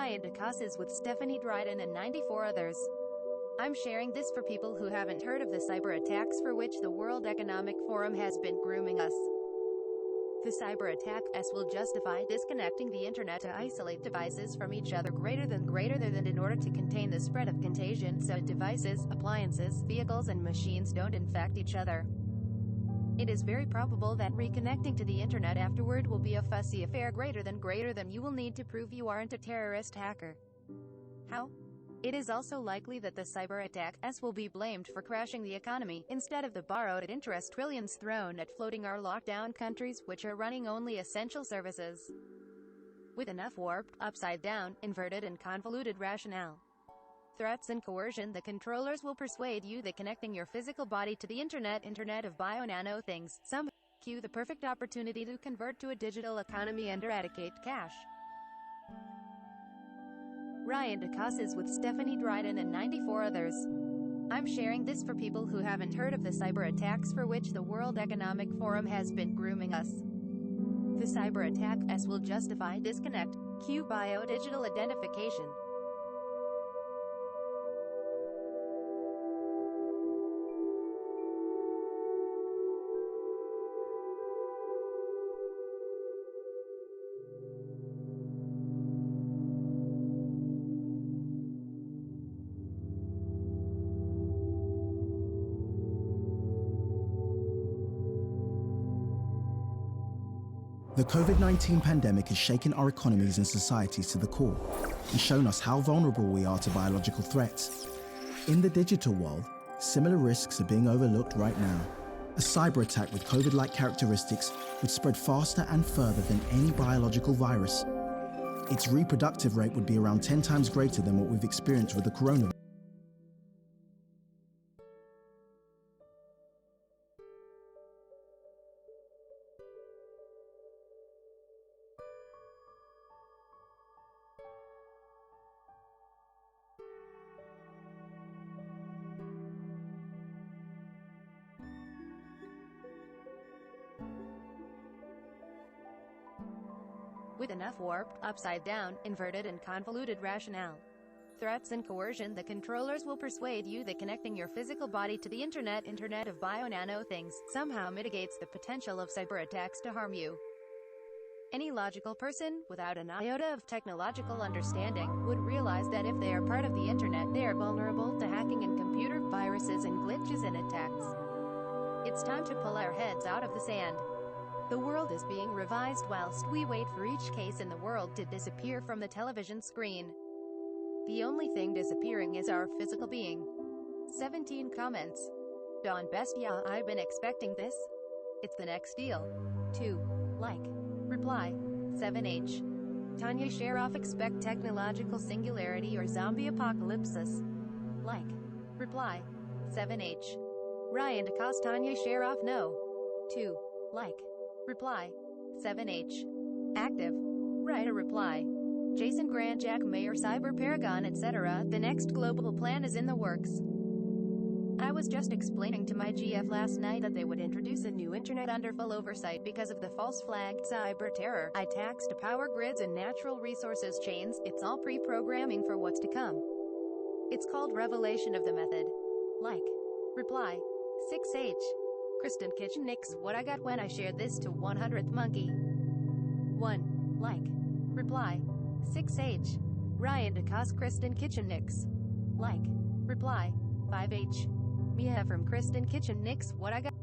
Ryan DeCasas with Stephanie Dryden and 94 others. I'm sharing this for people who haven't heard of the cyber attacks for which the World Economic Forum has been grooming us. The cyber attack will justify disconnecting the internet to isolate devices from each other greater than in order to contain the spread of contagion so devices, appliances, vehicles and machines don't infect each other. It is very probable that reconnecting to the internet afterward will be a fussy affair greater than you will need to prove you aren't a terrorist hacker. How? It is also likely that the cyber attack will be blamed for crashing the economy, instead of the borrowed interest trillions thrown at floating our lockdown countries which are running only essential services. With enough warped, upside-down, inverted and convoluted rationale, threats and coercion, the controllers will persuade you that connecting your physical body to the internet of bio-nano things, somehow give you the perfect opportunity to convert to a digital economy and eradicate cash. Ryan DeCasas with Stephanie Dryden and 94 others. I'm sharing this for people who haven't heard of the cyber attacks for which the World Economic Forum has been grooming us. The cyber attack will justify disconnect, bio-digital identification. The COVID-19 pandemic has shaken our economies and societies to the core and shown us how vulnerable we are to biological threats. In the digital world, similar risks are being overlooked right now. A cyber attack with COVID-like characteristics would spread faster and further than any biological virus. Its reproductive rate would be around 10 times greater than what we've experienced with the coronavirus. With enough warped, upside-down, inverted and convoluted rationale, threats and coercion, the controllers will persuade you that connecting your physical body to the internet of bio-nano things, somehow mitigates the potential of cyber attacks to harm you. Any logical person, without an iota of technological understanding, would realize that if they are part of the internet, they are vulnerable to hacking and computer viruses and glitches and attacks. It's time to pull our heads out of the sand. The world is being revised whilst we wait for each case in the world to disappear from the television screen. The only thing disappearing is our physical being. 17 comments. Dawn Best: yeah, I've been expecting this. It's the next deal. 2. Like. Reply. 7H. Tanya Sheriff: expect technological singularity or zombie apocalypsis. Like. Reply. 7H. Ryan DeCasas: Tanya Sheriff: no. 2. Like. Reply. 7H. Active. Write a reply. Jason Grant: Jack Mayer, Cyber Paragon, etc. The next global plan is in the works. I was just explaining to my GF last night that they would introduce a new internet under full oversight because of the false flag cyber terror attacks to power grids and natural resources chains. It's all pre-programming for what's to come. It's called revelation of the method. Like. Reply. 6H. Kristen Kitchen Nix: what I got when I shared this to 100th Monkey. 1. Like. Reply. 6H. Ryan DeCasas: Kristen Kitchen Nix. Like. Reply. 5H. Mia from Kristen Kitchen Nix: what I got.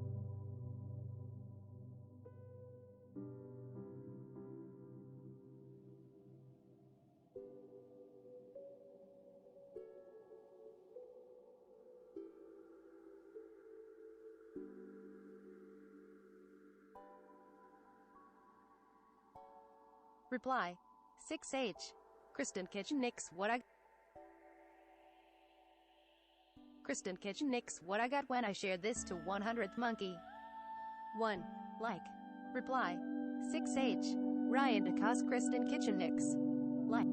Reply. 6H. Kristen Kitchen Nix: what I. Kristen Kitchen Nix: what I got when I shared this to 100th Monkey. 1. Like. Reply. 6H. Ryan DeCasas: Kristen Kitchen Nix. Like.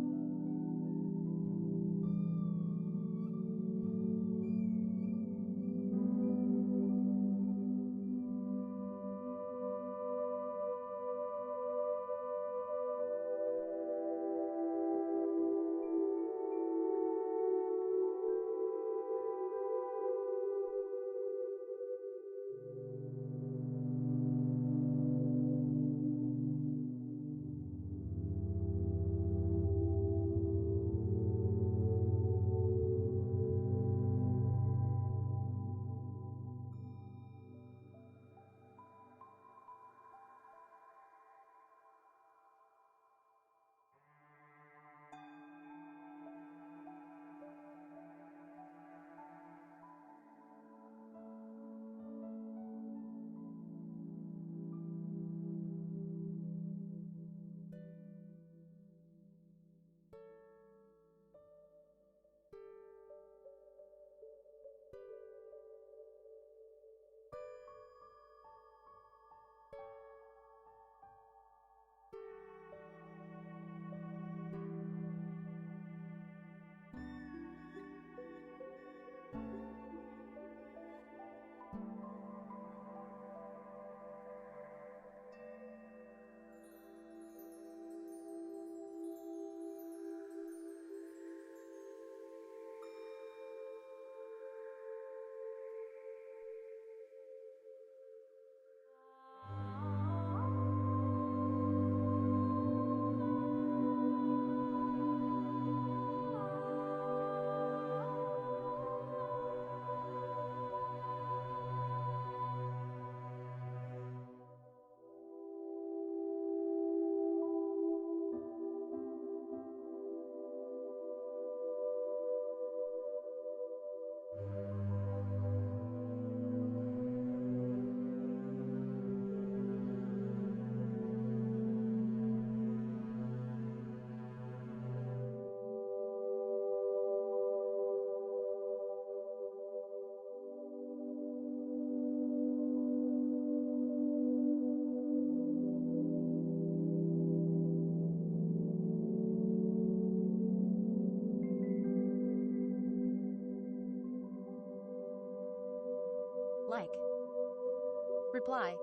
Like. Reply.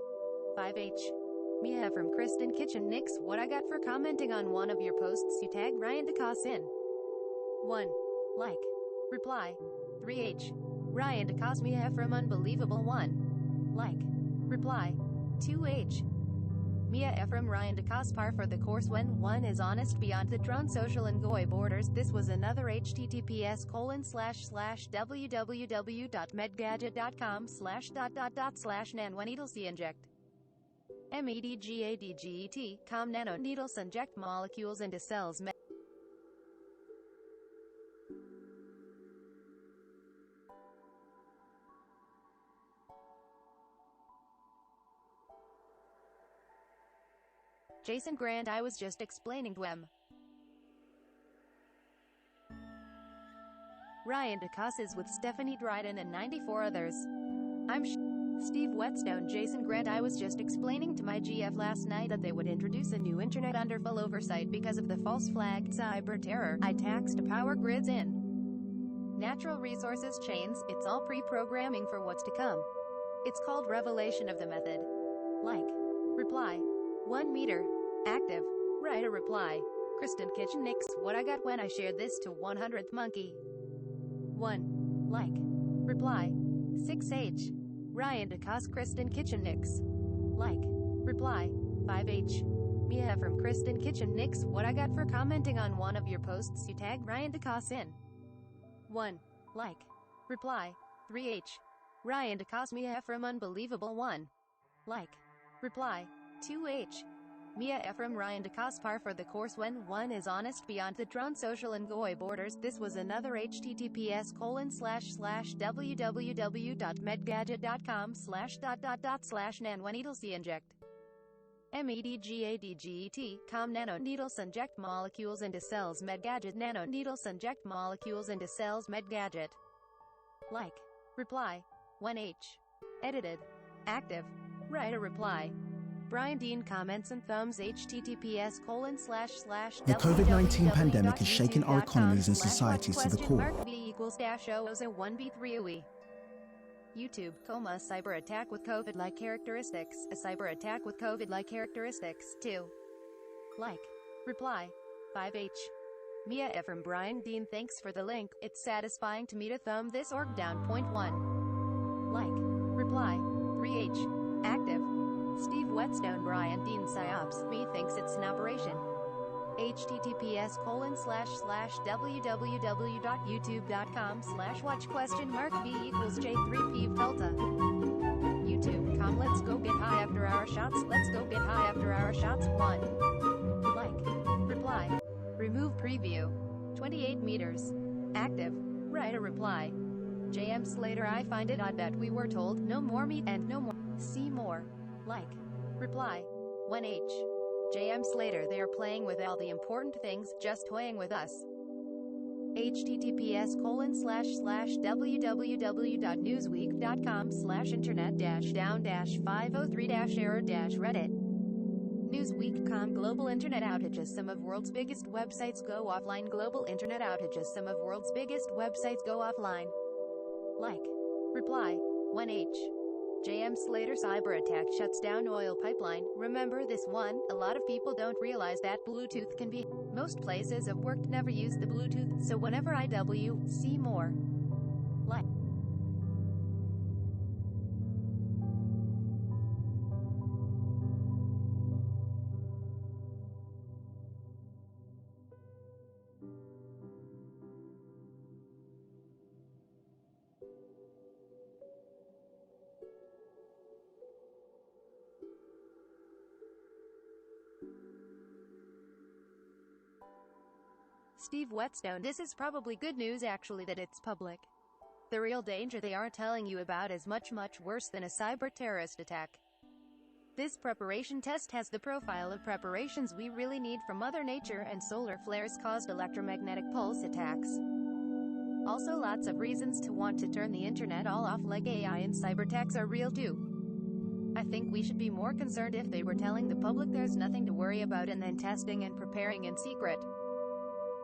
5H. Mia from Kristen Kitchen. Nix, what I got for commenting on one of your posts you tagged Ryan DeCos in. 1. Like. Reply. 3H. Ryan DeCos. Mia from Unbelievable. 1. Like. Reply. 2H. Mia Ephraim. Ryan DeCos. Par for the course when one is honest beyond the drone social and goy borders. This was another https://www.medgadget.com/nan when needles inject. MEDGADGET, nano needles inject molecules into cells. Jason Grant. I was just explaining to him. Ryan DeCos is with Stephanie Dryden and 94 others. I'm Steve Whetstone. Jason Grant. I was just explaining to my GF last night that they would introduce a new internet under full oversight because of the false flag cyber terror attacks to power grids in natural resources chains. It's all pre-programming for what's to come. It's called revelation of the method. Like. Reply. 1 meter. Active. Write a reply. Kristen Kitchen. Nix, what I got when I shared this to 100th monkey. 1. Like. Reply. 6H. Ryan DeCos. Kristen Kitchen. Nix. Like. Reply. 5H. Mia from Kristen Kitchen. Nix, what I got for commenting on one of your posts you tagged Ryan DeCos in. 1. Like. Reply. 3H. Ryan DeCos. Mia from Unbelievable. 1. Like. Reply. 2H. Mia Ephraim. Ryan DeCos. Par for the course when one is honest beyond the drone social and goy borders. This was another https://www.medgadget.com/nan when needles inject. MEDGADGET, nano needles inject molecules into cells. Medgadget. Nano needles inject molecules into cells. Medgadget. Like. Reply. 1H. Edited. Active. Write a reply. Brian Dean. Comments and thumbs. https:// The COVID-19 pandemic has shaken our economies and societies to the core. V equals -001B3UE. YouTube, cyber attack with COVID-like characteristics. A cyber attack with COVID-like characteristics. 2. Like. Reply. 5H. Mia Ephraim. Brian Dean. Thanks for the link. It's satisfying to me to thumb this org down. 1. Like. Reply. 3H. Active. Steve Whetstone. Brian Dean. Psyops. Me thinks it's an operation. https://www.youtube.com/watch?v equals J3P Delta. YouTube.com. Let's go get high after our shots. Let's go get high after our shots. 1. Like. Reply. Remove preview. 28 meters. Active. Write a reply. JM Slater. I find it odd that we were told no more meat and no more. See more. Like. Reply. 1H. JM Slater. They are playing with all the important things, just toying with us. https://www.newsweek.com/internet-down-503-error-reddit. Newsweek.com. Global internet outages. Some of world's biggest websites go offline. Global internet outages. Some of world's biggest websites go offline. Like. Reply. 1H. JM Slater. Cyber attack shuts down oil pipeline. Remember this one? A lot of people don't realize that Bluetooth can be. Most places have worked never use the Bluetooth, so whenever see more. Like. Steve Whetstone. This is probably good news actually that it's public. The real danger they aren't telling you about is much worse than a cyber terrorist attack. This preparation test has the profile of preparations we really need from Mother Nature, and solar flares caused electromagnetic pulse attacks. Also lots of reasons to want to turn the internet all off, like AI and cyber attacks are real too. I think we should be more concerned if they were telling the public there's nothing to worry about and then testing and preparing in secret.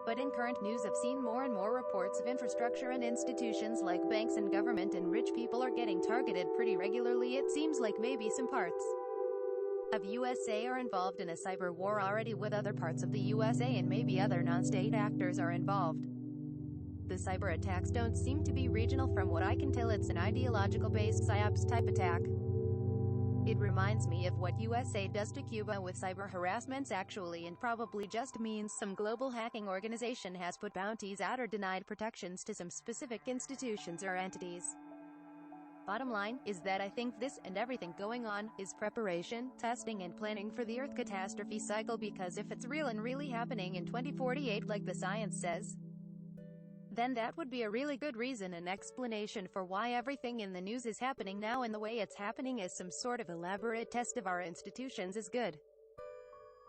But in current news I've seen more and more reports of infrastructure and institutions like banks and government and rich people are getting targeted pretty regularly. It seems like maybe some parts of USA are involved in a cyber war already, with other parts of the USA and maybe other non-state actors are involved. The cyber attacks don't seem to be regional. From what I can tell, it's an ideological-based psyops type attack. It reminds me of what USA does to Cuba with cyber harassments actually, and probably just means some global hacking organization has put bounties out or denied protections to some specific institutions or entities. Bottom line is that I think this, and everything going on, is preparation, testing and planning for the Earth catastrophe cycle, because if it's real and really happening in 2048 like the science says, then that would be a really good reason and explanation for why everything in the news is happening now, and the way it's happening as some sort of elaborate test of our institutions is good.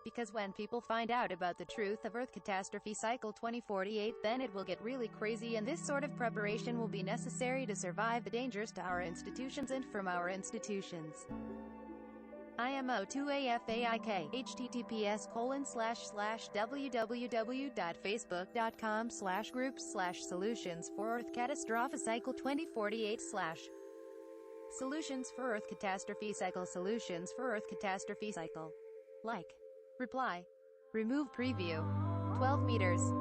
Because when people find out about the truth of Earth catastrophe cycle 2048, then it will get really crazy, and this sort of preparation will be necessary to survive the dangers to our institutions and from our institutions. IMO2AFAIK https://www.facebook.com/groups/solutions for Earth CatastropheCycle 2048 Solutions for Earth Catastrophe Cycle. Solutions for Earth Catastrophe Cycle. Like. Reply. Remove preview. 12 meters.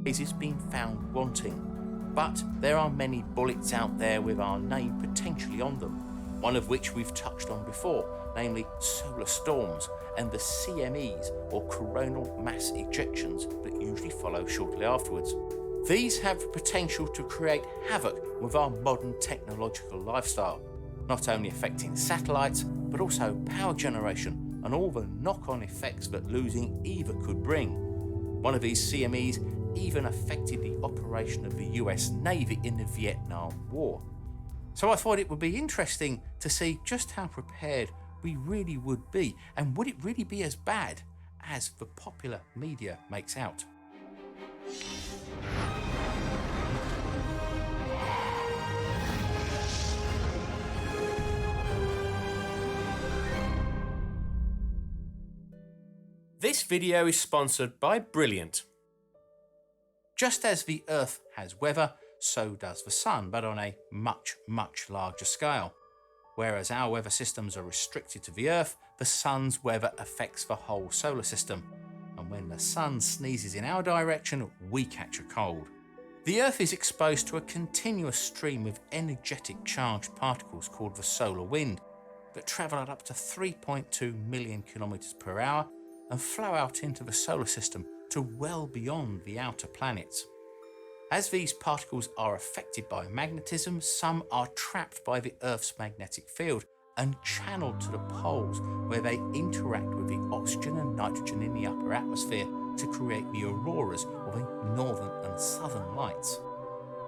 is being found wanting. But there are many bullets out there with our name potentially on them, one of which we've touched on before, namely solar storms and the CMEs, or coronal mass ejections, that usually follow shortly afterwards. These have the potential to create havoc with our modern technological lifestyle, not only affecting satellites, but also power generation and all the knock-on effects that losing either could bring. One of these CMEs even affected the operation of the US Navy in the Vietnam War. So I thought it would be interesting to see just how prepared we really would be, and would it really be as bad as the popular media makes out? This video is sponsored by Brilliant. Just as the Earth has weather, so does the Sun, but on a much, much larger scale. Whereas our weather systems are restricted to the Earth, the Sun's weather affects the whole solar system. And when the Sun sneezes in our direction, we catch a cold. The Earth is exposed to a continuous stream of energetic charged particles called the solar wind that travel at up to 3.2 million kilometers per hour and flow out into the solar system to well beyond the outer planets. As these particles are affected by magnetism, some are trapped by the Earth's magnetic field and channeled to the poles, where they interact with the oxygen and nitrogen in the upper atmosphere to create the auroras, or the northern and southern lights.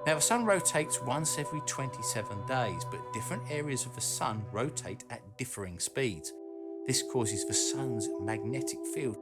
Now, the Sun rotates once every 27 days, but different areas of the Sun rotate at differing speeds. This causes the Sun's magnetic field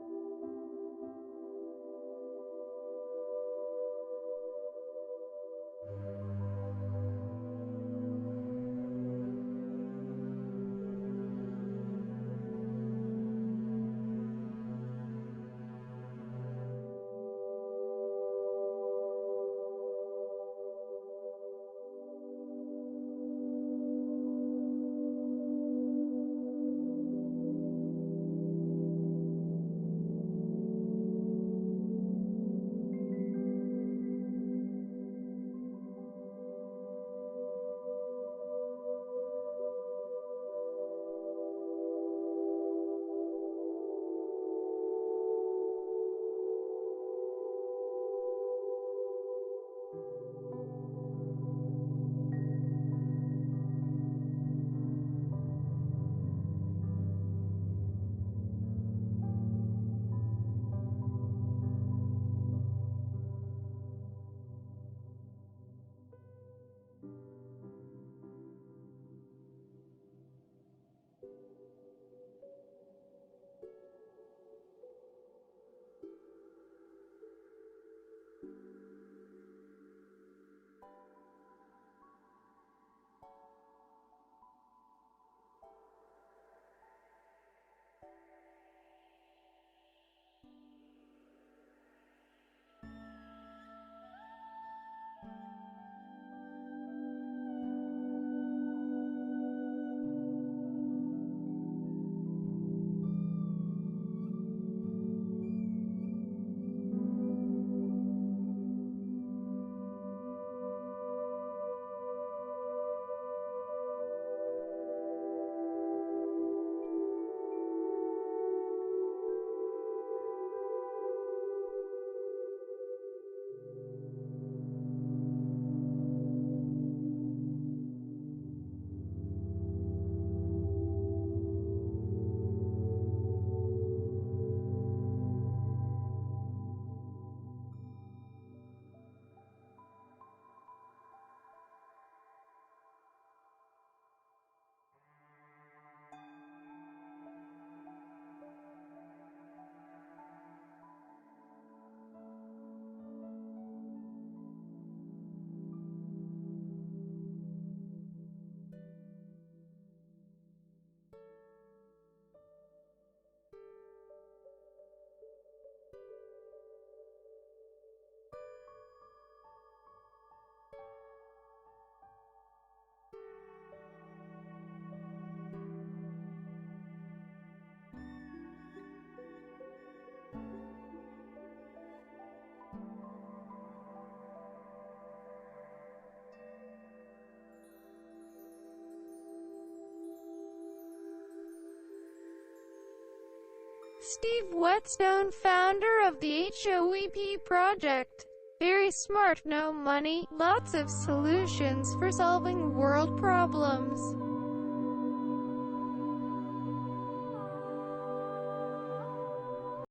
Steve Whetstone, founder of the HOEP project. Very smart, no money, lots of solutions for solving world problems.